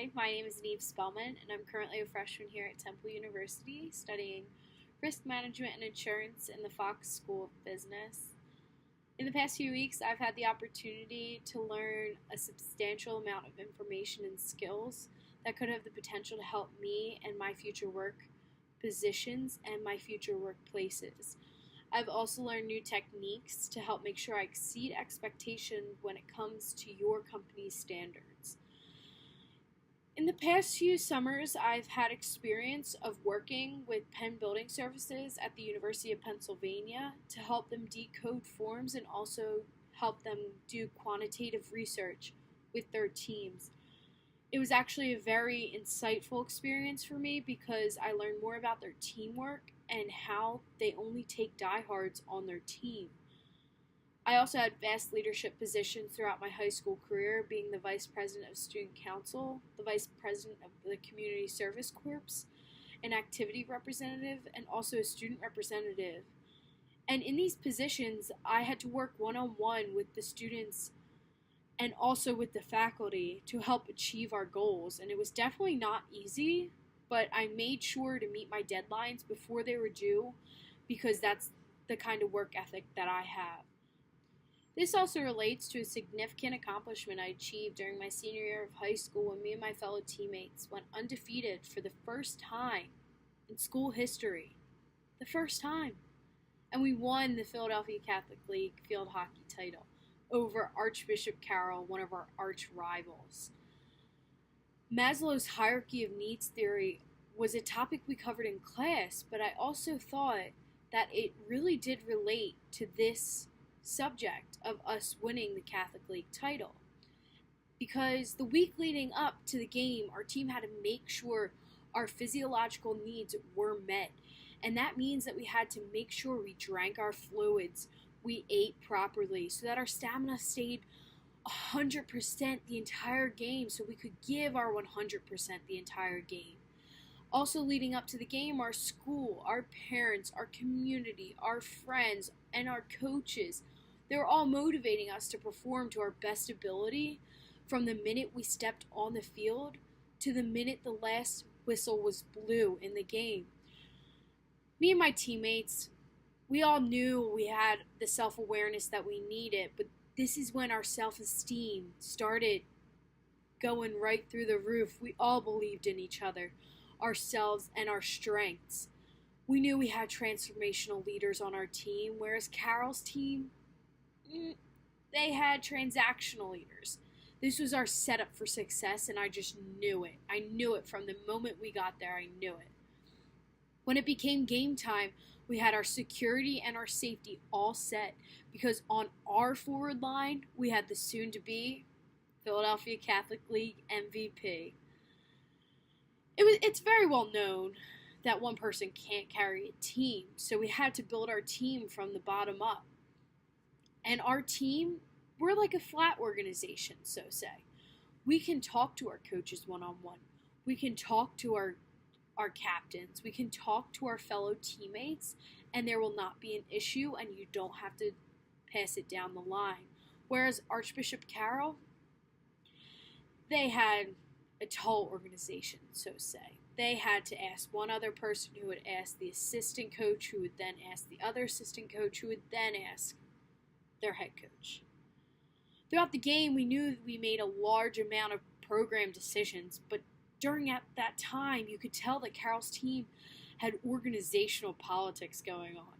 Hi, my name is Neve Spellman, and I'm currently a freshman here at Temple University studying risk management and insurance in the Fox School of Business. In the past few weeks, I've had the opportunity to learn a substantial amount of information and skills that could have the potential to help me and my future work positions and my future workplaces. I've also learned new techniques to help make sure I exceed expectation when it comes to your company's standards. In the past few summers, I've had experience of working with Penn Building Services at the University of Pennsylvania to help them decode forms and also help them do quantitative research with their teams. It was actually a very insightful experience for me because I learned more about their teamwork and how they only take diehards on their team. I also had vast leadership positions throughout my high school career, being the Vice President of Student Council, the Vice President of the Community Service Corps, an activity representative, and also a student representative. And in these positions, I had to work one-on-one with the students and also with the faculty to help achieve our goals. And it was definitely not easy, but I made sure to meet my deadlines before they were due because that's the kind of work ethic that I have. This also relates to a significant accomplishment I achieved during my senior year of high school when me and my fellow teammates went undefeated for the first time in school history. The first time. And we won the Philadelphia Catholic League field hockey title over Archbishop Carroll, one of our arch rivals. Maslow's hierarchy of needs theory was a topic we covered in class, but I also thought that it really did relate to this subject of us winning the Catholic League title. Because the week leading up to the game, our team had to make sure our physiological needs were met. And that means that we had to make sure we drank our fluids, we ate properly, so that our stamina stayed 100% the entire game, so we could give our 100% the entire game. Also leading up to the game, our school, our parents, our community, our friends, and our coaches, they were all motivating us to perform to our best ability from the minute we stepped on the field to the minute the last whistle was blew in the game. Me and my teammates, we all knew we had the self-awareness that we needed, but this is when our self-esteem started going right through the roof. We all believed in each other, ourselves, and our strengths. We knew we had transformational leaders on our team, whereas Carol's team, they had transactional leaders. This was our setup for success, and I just knew it. I knew it from the moment we got there. I knew it. When it became game time, we had our security and our safety all set because on our forward line, we had the soon-to-be Philadelphia Catholic League MVP. It's very well known that one person can't carry a team, so we had to build our team from the bottom up. And our team, we're like a flat organization, so say. We can talk to our coaches one-on-one. We can talk to our captains. We can talk to our fellow teammates, and there will not be an issue, and you don't have to pass it down the line. Whereas Archbishop Carroll, they had a tall organization, so say. They had to ask one other person who would ask the assistant coach, who would then ask the other assistant coach, who would then ask their head coach. Throughout the game, we knew we made a large amount of program decisions, but during that time, you could tell that Carroll's team had organizational politics going on.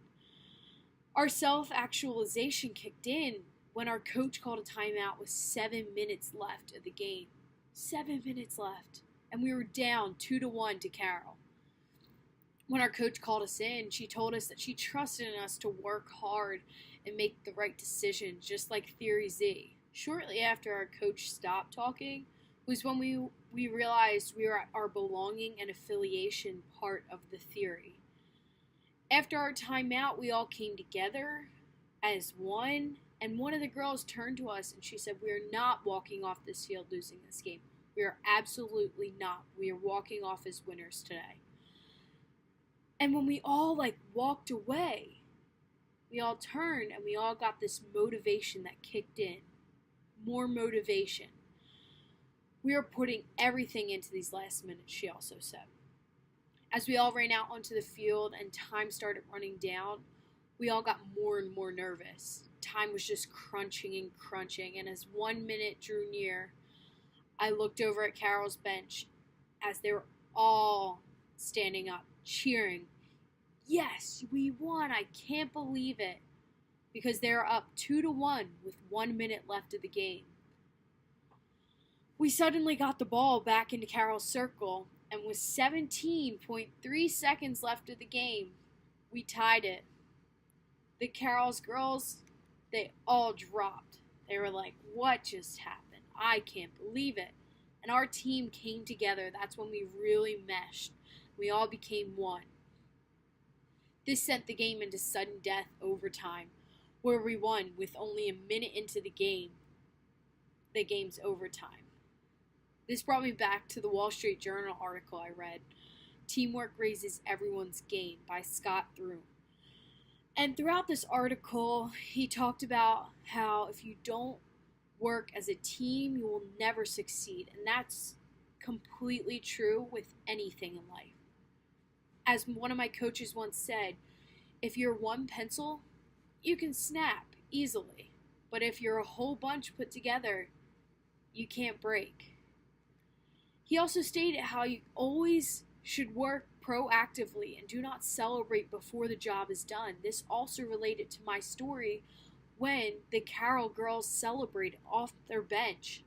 Our self-actualization kicked in when our coach called a timeout with 7 minutes left of the game. 7 minutes left. And we were down 2-1 to Carroll. When our coach called us in, she told us that she trusted in us to work hard and make the right decisions, just like Theory Z. Shortly after our coach stopped talking was when we realized we were at our belonging and affiliation part of the theory. After our timeout, we all came together as one, and one of the girls turned to us and she said, "We are not walking off this field losing this game. We are absolutely not. We are walking off as winners today." And when we all walked away, we all turned and we all got this motivation that kicked in. More motivation. We are putting everything into these last minutes, she also said. As we all ran out onto the field and time started running down, we all got more and more nervous. Time was just crunching and crunching, and as 1 minute drew near, I looked over at Carol's bench as they were all standing up, cheering. Yes, we won! I can't believe it! Because they were up 2-1 with 1 minute left of the game. We suddenly got the ball back into Carol's circle, and with 17.3 seconds left of the game, we tied it. The Carol's girls, they all dropped. They were like, what just happened? I can't believe it. And our team came together. That's when we really meshed. We all became one. This sent the game into sudden death overtime, where we won with only a minute into the game's overtime. This brought me back to the Wall Street Journal article I read, Teamwork Raises Everyone's Game by Scott Throom. And throughout this article, he talked about how if you don't work as a team, you will never succeed. And that's completely true with anything in life. As one of my coaches once said, if you're one pencil, you can snap easily. But if you're a whole bunch put together, you can't break. He also stated how you always should work proactively and do not celebrate before the job is done. This also related to my story when the Carroll girls celebrated off their bench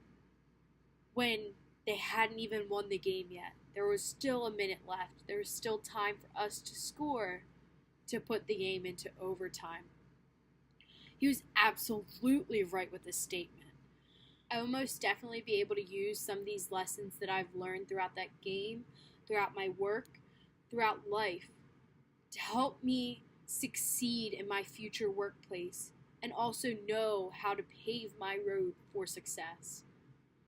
when they hadn't even won the game yet. There was still a minute left. There was still time for us to score to put the game into overtime. He was absolutely right with this statement. I will most definitely be able to use some of these lessons that I've learned throughout that game, throughout my work, throughout life, to help me succeed in my future workplace and also know how to pave my road for success.